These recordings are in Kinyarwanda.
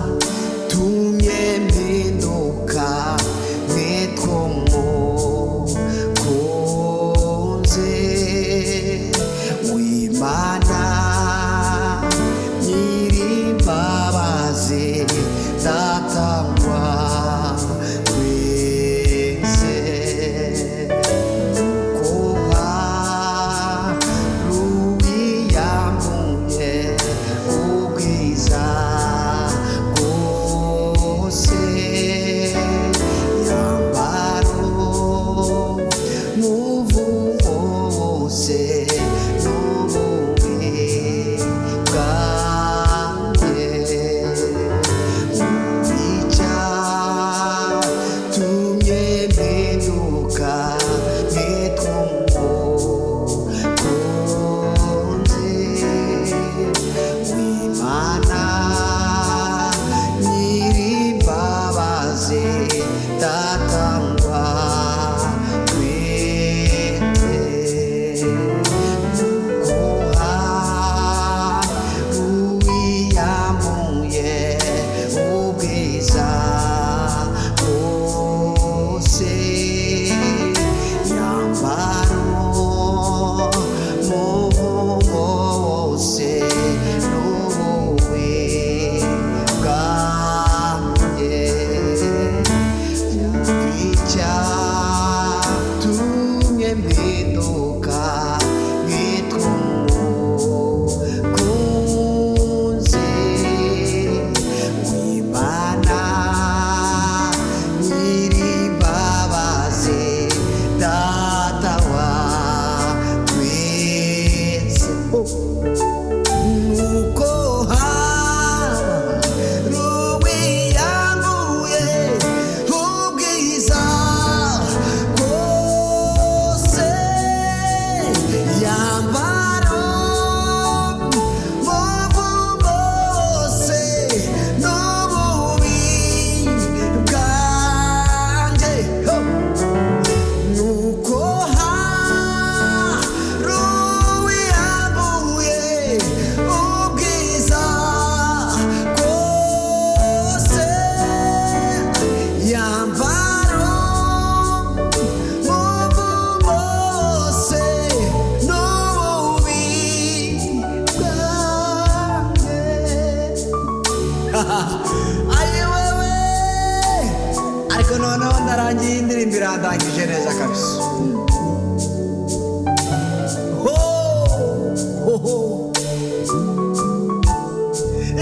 icyatumye mpinduka nitwa umukunzi w'Imana nyir'imbabazi datangwa twese kuba ruwiyambuye ubwiza bwose yambaro muvumo wose n'ububi bwanjye icyatumye mpinduka nitwa umukunzi w'Imana nyir'imbabazi datangwa twese kuba ruwiyambuye ubwiza bwose yambaro muvumo wose n'ububi bwanjye icyatumye mpinduka nitwa umukunzi w'Imana nyir'imbabazi data wa twese nuko ruwiyambuye ubwiza bwose yambaro muvumo wose n'ububi bwanjye nuko ruwiyambuye ubwiza bwose yambaro muvumo wose n'ububi bwanjye ayi wewe ariko noneho ndarangiye indirimbo irandangije neza kabisa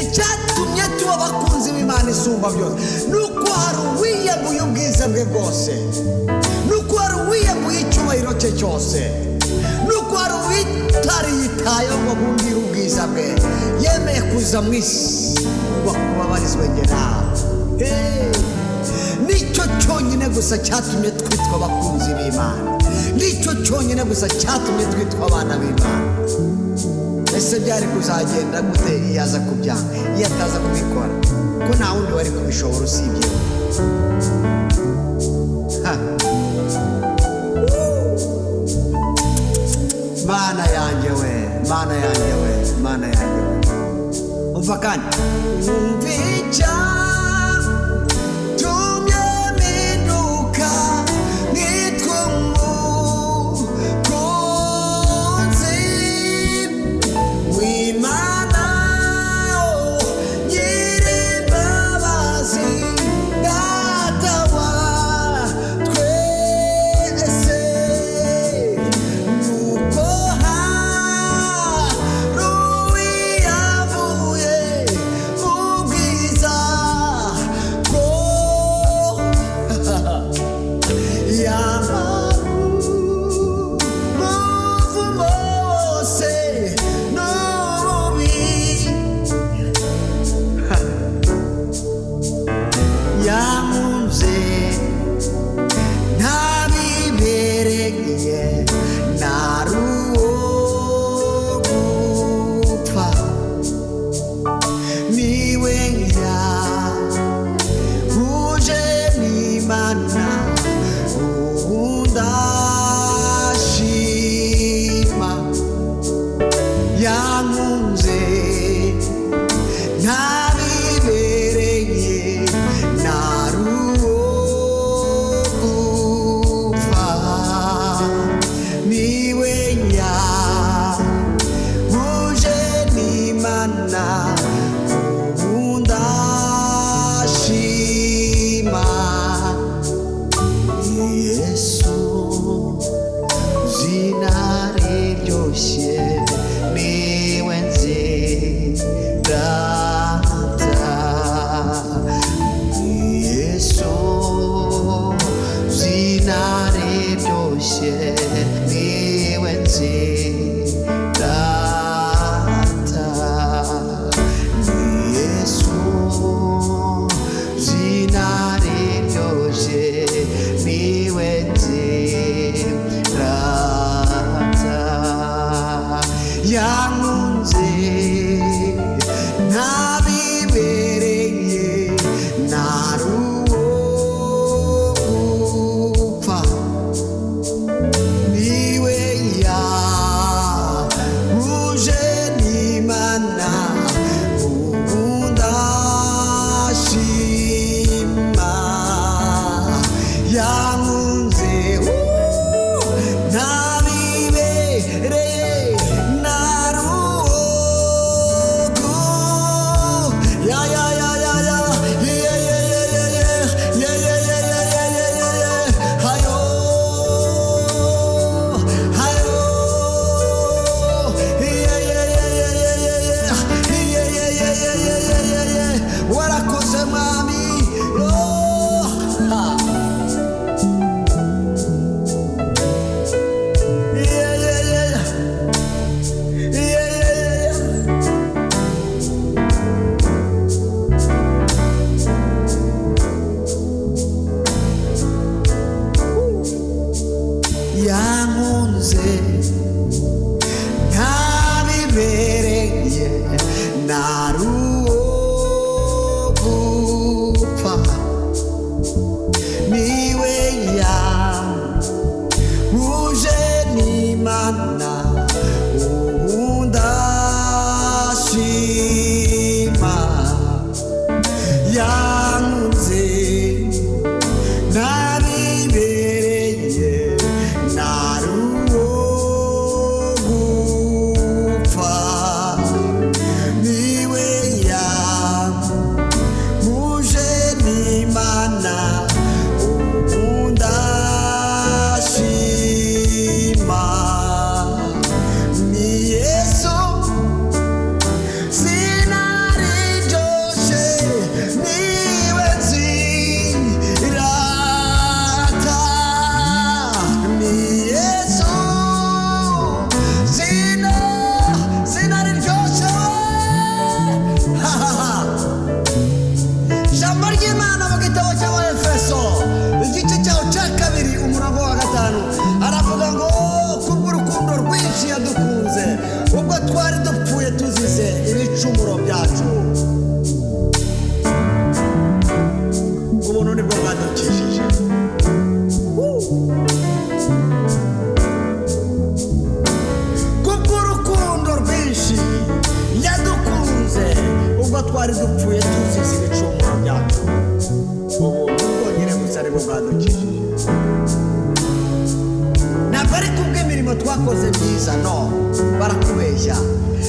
icyatumye tuba abakunzi b'Imana isumba byose nuko hari uwiyambuye ubwiza bwe bwose nuko hari uwiyambuye icyubahiro cye cyose nuko hari uwitariyitayeho ngo bumvire ubwiza bwe yemeye kuza mu isi ngo kubabarizwe njye nawe nicyo cyonyine gusa cyatumye twitwa abakunzi b'Imana nicyo cyonyine gusa cyatumye twitwa abana b'Imana ese byari kuzagenda gute iyo aza kubyanga iyo ataza kubikora ko nta wundi wari kubishobora usibye Mana yanjye we Mana yanjye we Mana yanjye we umva kandi umva icyatumye mpinduka nitwa umukunzi w'Imana nyir'imbabazi data wa twese nuko ruwiyambuye ubwiza n'imana ubu ndashima yesu zina riryoshye niwe nzirata yesu zina riryoshye niwe nzirata yesu zina riryoshye niwe nzirata yankunze ntabibereye naruwo gupfa niwe yahuje n'imana ubu ndashima yankunze ntabibereye naruwo ya ya ya ya ya ya ya ya ya ya ya ya ya ya ya hayo hayo ya ya ya ya ya ya ya ya ya ya ya warakoze mwami yeah yeah yeah yeah yeah yankunze ntabibereye naruwo gupfa niwe yahuje n'imana ubu ndashima yankunze ntabibereye naruwo gupfa niwe yahuje n'imana ubu ndashima ni yesu zina riryoshye niwe nzirata ni yesu zina riryoshye ijambo ry'imana mu gitabo cy'Abefeso igice cyaho cya kabiri umurongo wa 5 aravuga ngo kubw'urukundo rwinshi yadukunze ubwo twari dupfuye tuzize ibicumuro byacu ubuntu nibwo bwadukijije kubw'urukundo rwinshi yadukunze ubwo twari dupfuye tuzize ibicumuro byacu ubuntu bwonyine gusa nibwo bwadukijije ntabwo ari kubw'imirimo twakoze myiza no barakubeshya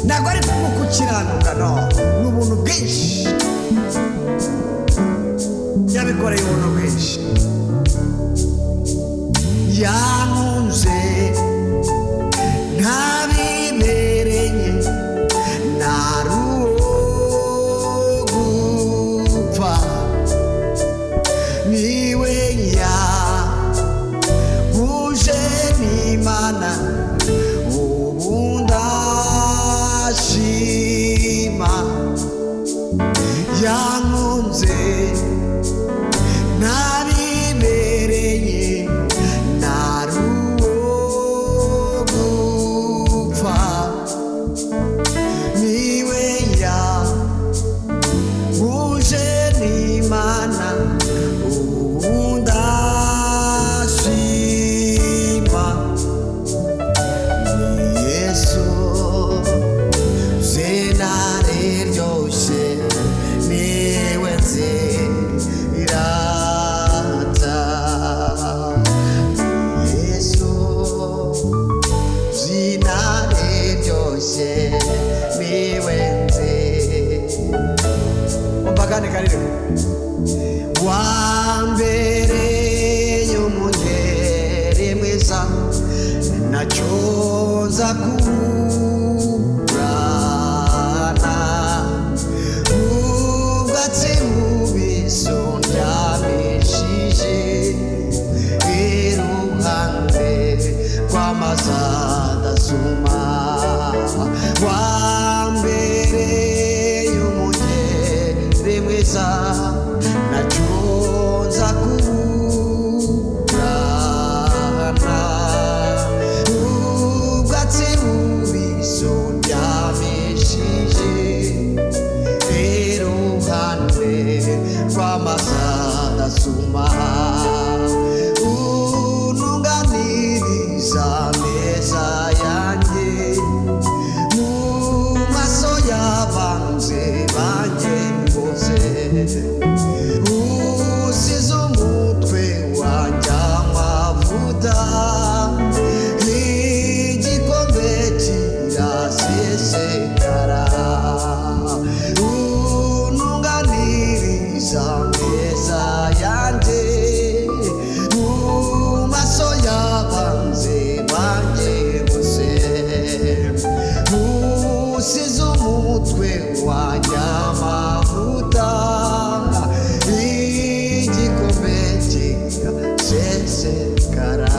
ntabwo ari kubwo gukiranuka no ni ubuntu bwinshi yabikoreye ubuntu bwinshi yankunze ntabibereye naruwo gupfa niwe yahuje n'imana ubu ndashima yankunze ntabibereye naruwo cyane karire wambereye umugeri mwiza nacyo nza kuburana ubwatsi bubisi undyamishije iruhande rw'amazi adasuma wambereye umugeri mwiza nacyo nza kuburana ubwatsi bubisi undyamishije iruhande rw'amazi adasuma untunganiriza ameza yanjye mu maso y'abanzi banjye bose usize umutwe wanjye amavuta igikombe kirasesekara untunganiriza ameza yanjye mu maso y'abanzi banjye bose usize umutwe wanjye amavuta igikombe kirasesekara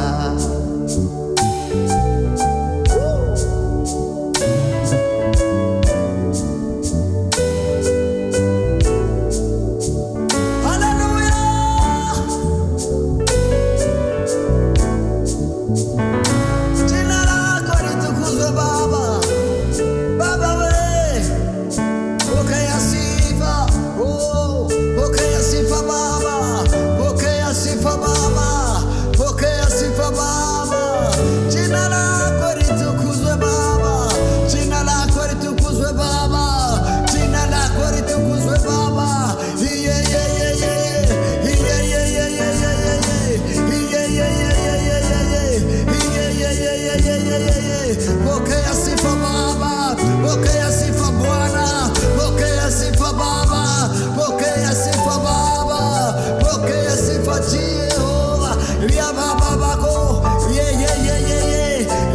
Pokea sifa Baba, pokea sifa Bwana, pokea sifa Baba, pokea sifa Baba, pokea sifa Jehova. Ya Baba bako, yeah yeah yeah yeah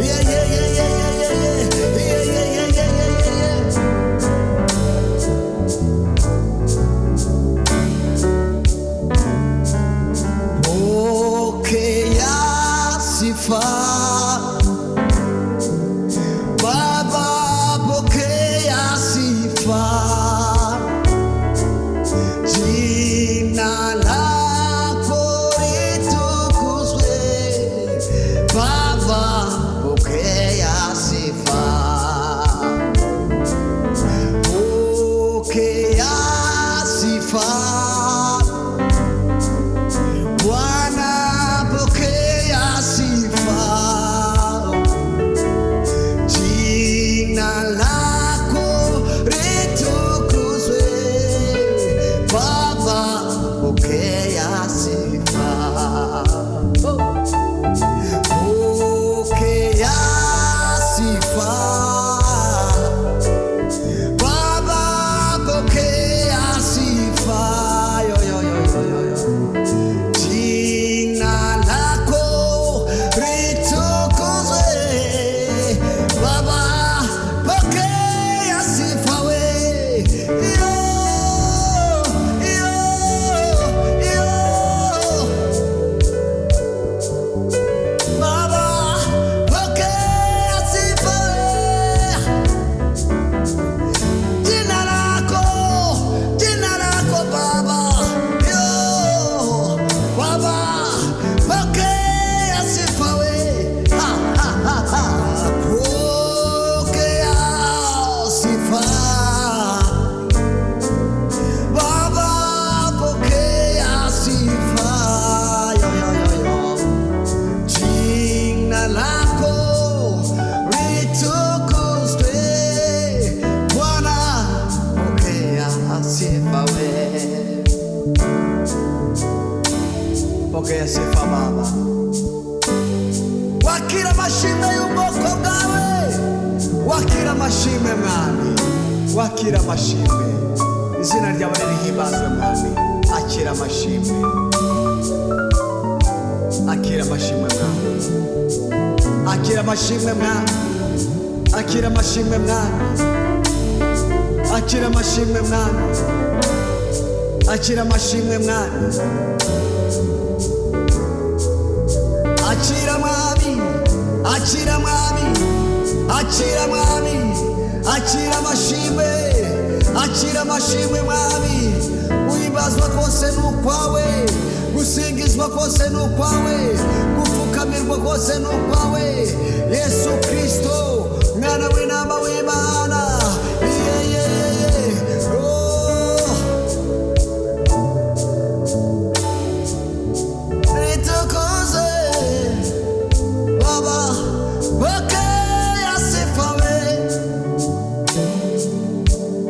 yeah, yeah yeah yeah yeah yeah yeah yeah yeah yeah yeah. Pokea sifa Baba, pokea sifa, jina lako litukuzwe. Baba, pokea sifa, pokea sifa. Bwana, pokea sifa, jina lako litukuzwe. Baba, pokea sifa, pokea sifa. Baba, pokea sifa, yo yo yo yo yo. Jina lako litukuzwe. Baba, pokea sifa we. Yo, yo, yo. Baba, pokea sifa we. Jina lako Baba. Yo, Baba, pokea sifa we. Ha, ha, ha, ha. Pokea sifa. Baba, pokea sifa. Yo, yo, yo, yo. Jina lako litukuzwe. Bwana, pokea sifa we. Pokea sifa Baba. Wakira mashimwe y'ubwoko bwawe, wakira mashimwe mwami, wakira mashimwe. izina ryawe rihimbazwe mwami. Akira amashimwe, akira amashimwe mwami, akira amashimwe mwami, akira amashimwe mwami, akira amashimwe mwami, akira amashimwe mwami, akira mwami, akira mwami, akira mwami, akira amashimwe, akira amashimwe mwami. Guhimbazwa kose ni ukwawe, gusingizwa kose ni ukwawe, gupfukamirwa kose ni ukwawe. Yesu Kristo, mwana w'intama w'Imana. Nitukuze Baba, pokea sifa we,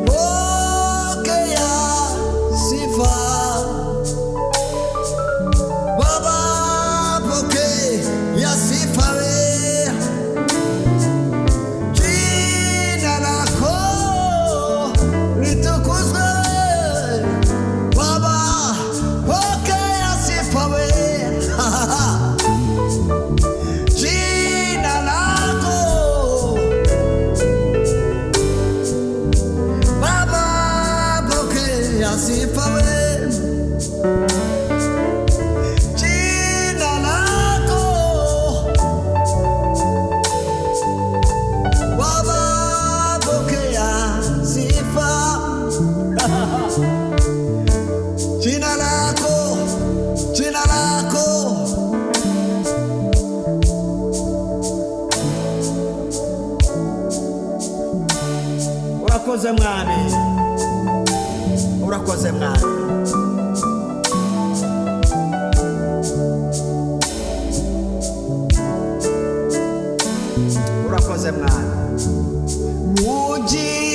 pokea sifa Baba, pokea sifa we. Jina lako litukuzwe Baba, pokea sifa we. Jina lako Baba, pokea sifa we. Jina lako Baba, pokea sifa. Jina lako, jina lako urakoze mwami, urakoze mwami. Urakoze mwami. Muji